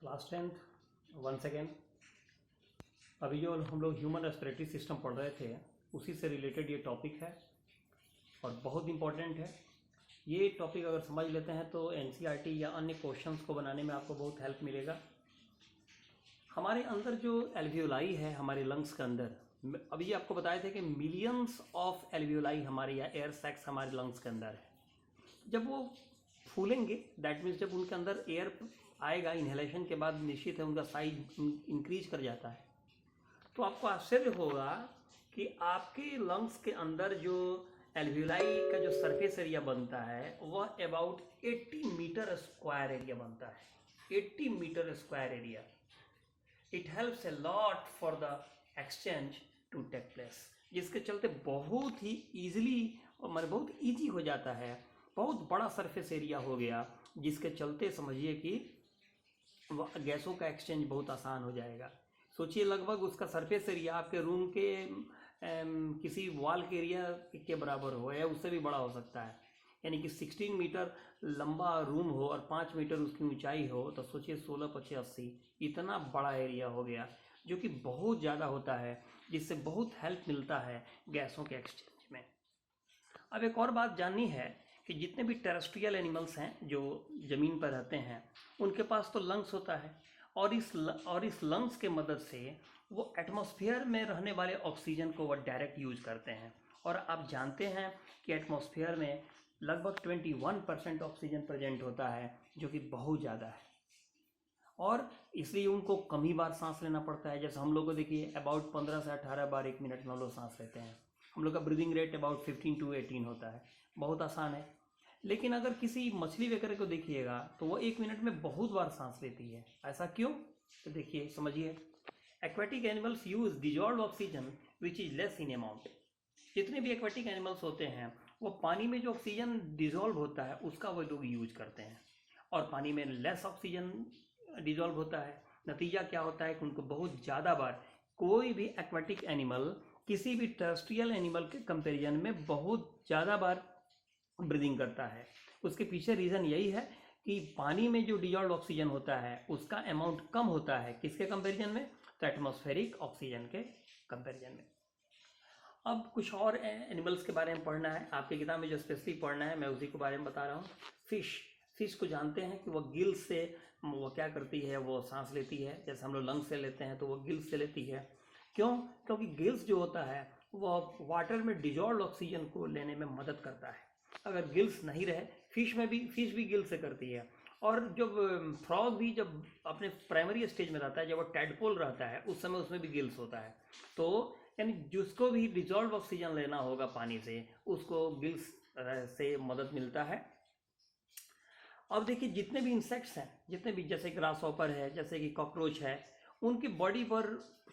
Class 10th once again. अभी जो हम लोग ह्यूमन रेस्पिरेटरी सिस्टम पढ़ रहे थे उसी से रिलेटेड ये टॉपिक है और बहुत इम्पॉर्टेंट है। ये टॉपिक अगर समझ लेते हैं तो एनसीईआरटी या अन्य क्वेश्चंस को बनाने में आपको बहुत हेल्प मिलेगा। हमारे अंदर जो एल्वियोलाई है हमारे लंग्स के अंदर, अभी ये आपको बताए थे कि मिलियंस ऑफ एल्वियोलाई हमारे या एयर सैक्स हमारे लंग्स के अंदर है। जब वो फूलेंगे दैट मीन्स जब उनके अंदर एयर आएगा इन्हेलेशन के बाद निश्चित है उनका साइज इंक्रीज कर जाता है। तो आपको आश्चर्य होगा कि आपके लंग्स के अंदर जो एल्वियोलाई का जो सरफेस एरिया बनता है वह अबाउट 80 मीटर स्क्वायर एरिया बनता है। 80 metre square area. It helps a lot for the exchange to take place, जिसके चलते बहुत ही ईजिली मतलब बहुत ईजी हो जाता है। बहुत बड़ा सरफेस एरिया हो गया जिसके चलते समझिए कि गैसों का एक्सचेंज बहुत आसान हो जाएगा। सोचिए लगभग उसका सरफेस एरिया आपके रूम के किसी वॉल के एरिया के बराबर हो या उससे भी बड़ा हो सकता है। यानी कि 16 मीटर लंबा रूम हो और 5 मीटर उसकी ऊंचाई हो तो सोचिए 16 25 80 इतना बड़ा एरिया हो गया जो कि बहुत ज़्यादा होता है, जिससे बहुत हेल्प मिलता है गैसों के एक्सचेंज में। अब एक और बात जाननी है कि जितने भी टेरेस्ट्रियल एनिमल्स हैं जो ज़मीन पर रहते हैं उनके पास तो लंग्स होता है और इस लंग्स के मदद से वो एटमॉस्फेयर में रहने वाले ऑक्सीजन को वो डायरेक्ट यूज करते हैं। और आप जानते हैं कि एटमॉस्फेयर में लगभग 21% ऑक्सीजन प्रेजेंट होता है जो कि बहुत ज़्यादा है और इसलिए उनको कम ही बार सांस लेना पड़ता है। जैसे हम लोग को देखिए अबाउट 15 से 18 बार एक मिनट में हम लोग सांस लेते हैं। हम लोग का ब्रीदिंग रेट अबाउट 15 to 18 होता है, बहुत आसान है। लेकिन अगर किसी मछली वगैरह को देखिएगा तो वो एक मिनट में बहुत बार सांस लेती है। ऐसा क्यों? तो देखिए समझिए, aquatic animals use dissolve oxygen which is less in amount. जितने भी एक्वेटिक एनिमल्स होते हैं वो पानी में जो ऑक्सीजन डिजॉल्व होता है उसका वो लोग यूज करते हैं और पानी में लेस ऑक्सीजन डिजॉल्व होता है। नतीजा क्या होता है कि उनको बहुत ज़्यादा बार, कोई भी एक्वेटिक एनिमल किसी भी टेरेस्ट्रियल एनिमल के कंपैरिजन में बहुत ज़्यादा बार ब्रीदिंग करता है। उसके पीछे रीज़न यही है कि पानी में जो डिजॉल्व ऑक्सीजन होता है उसका अमाउंट कम होता है। किसके कंपैरिजन में? तो एटमॉस्फेरिक ऑक्सीजन के कंपैरिजन में। अब कुछ और एनिमल्स के बारे में पढ़ना है, आपकी किताब में जो स्पेशली पढ़ना है मैं उसी के बारे में बता रहा हूँ। फिश को जानते हैं कि वह गिल्स से वो क्या करती है, वो सांस लेती है। जैसे हम लोग लंग्स से लेते हैं तो वो गिल्स से लेती है। क्यों? क्योंकि गिल्स जो होता है वह वाटर में डिजॉल्व ऑक्सीजन को लेने में मदद करता है। अगर गिल्स नहीं रहे, फिश भी गिल्स से करती है। और जब फ्रॉग भी जब अपने प्राइमरी स्टेज में रहता है, जब वो टैडपोल रहता है उस समय उसमें भी गिल्स होता है। तो यानी जिसको भी डिजॉल्व ऑक्सीजन लेना होगा पानी से उसको गिल्स से मदद मिलता है। अब देखिए जितने भी इंसेक्ट्स हैं, जितने भी जैसे ग्रास हॉपर है, जैसे कि कॉकरोच है, उनकी बॉडी पर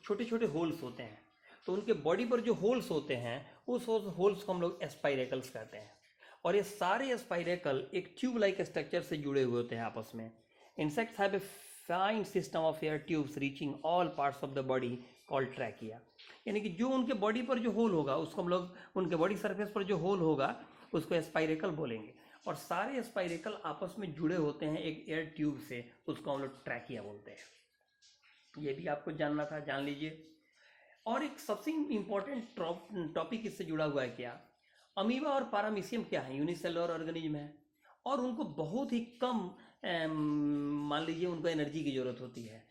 छोटे छोटे होल्स होते हैं। तो उनके बॉडी पर जो होल्स होते हैं उस होल्स को हम लोग स्पाइरेकल्स कहते हैं। और ये सारे स्पाइरेकल एक ट्यूब लाइक स्ट्रक्चर से जुड़े हुए होते हैं आपस में। Insects have a fine system of air tubes reaching all parts of the body called trachea. यानी कि जो उनके बॉडी पर जो होल होगा उसको हम लोग, उनके बॉडी सरफेस पर जो होल होगा उसको स्पाइरेकल बोलेंगे। और सारे स्पाइरेकल आपस में जुड़े होते हैं एक एयर ट्यूब से, उसको हम लोग ट्रैकिया बोलते हैं। ये भी आपको जानना था, जान लीजिए। और एक सबसे इम्पोर्टेंट टॉपिक इससे जुड़ा हुआ है क्या, अमीबा और पारामीशियम क्या है? यूनिसेलुलर ऑर्गेनिज्म है और उनको बहुत ही कम मान लीजिए उनको एनर्जी की ज़रूरत होती है।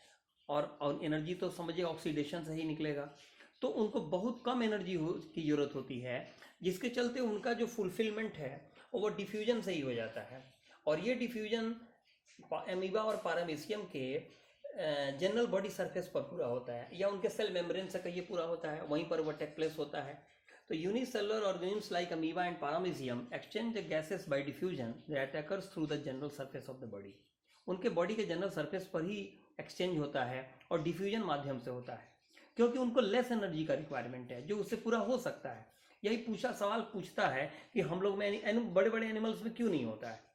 और एनर्जी तो समझिए ऑक्सीडेशन से ही निकलेगा। तो उनको बहुत कम एनर्जी की ज़रूरत होती है, जिसके चलते उनका जो फुलफिलमेंट है वो डिफ्यूजन से ही हो जाता है। और ये डिफ्यूजन अमीबा और पारामीशियम के जनरल बॉडी सरफेस पर पूरा होता है या उनके सेल मेम्ब्रेन से कहिए पूरा होता है, वहीं पर वो टेक प्लेस होता है। तो unicellular organisms like amoeba and paramecium exchange the gases by diffusion that occurs through the general surface of the body. उनके बॉडी के जनरल सरफेस पर ही एक्सचेंज होता है और डिफ्यूजन माध्यम से होता है, क्योंकि उनको लेस एनर्जी का रिक्वायरमेंट है जो उससे पूरा हो सकता है। यही सवाल पूछता है कि हम लोग में बड़े बड़े एनिमल्स में क्यों नहीं होता है।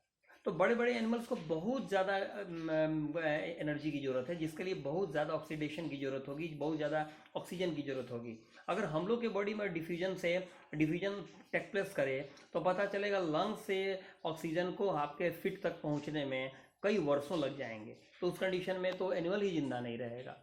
तो बड़े बड़े एनिमल्स को बहुत ज़्यादा एनर्जी की ज़रूरत है, जिसके लिए बहुत ज़्यादा ऑक्सीडेशन की ज़रूरत होगी, बहुत ज़्यादा ऑक्सीजन की ज़रूरत होगी। अगर हम लोग के बॉडी में डिफ्यूजन टेक प्लेस करे तो पता चलेगा लंग्स से ऑक्सीजन को आपके फिट तक पहुंचने में कई वर्षों लग जाएंगे, तो उस कंडीशन में तो एनिमल ही जिंदा नहीं रहेगा।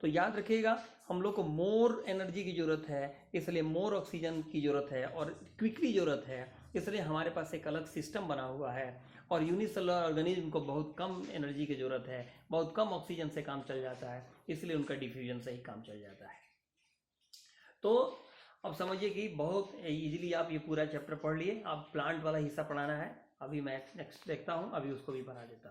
तो याद रखिएगा, हम लोग को मोर एनर्जी की ज़रूरत है, इसलिए मोर ऑक्सीजन की ज़रूरत है और क्विकली ज़रूरत है, इसलिए हमारे पास एक अलग सिस्टम बना हुआ है। और यूनिसेलुलर ऑर्गेनिज्म को बहुत कम एनर्जी की ज़रूरत है, बहुत कम ऑक्सीजन से काम चल जाता है, इसलिए उनका डिफ्यूजन से ही काम चल जाता है। तो अब समझिए कि बहुत इजीली आप ये पूरा चैप्टर पढ़ लिए। अब प्लांट वाला हिस्सा पढ़ाना है, अभी मैं नेक्स्ट देखता हूँ, अभी उसको भी बना देता हूँ।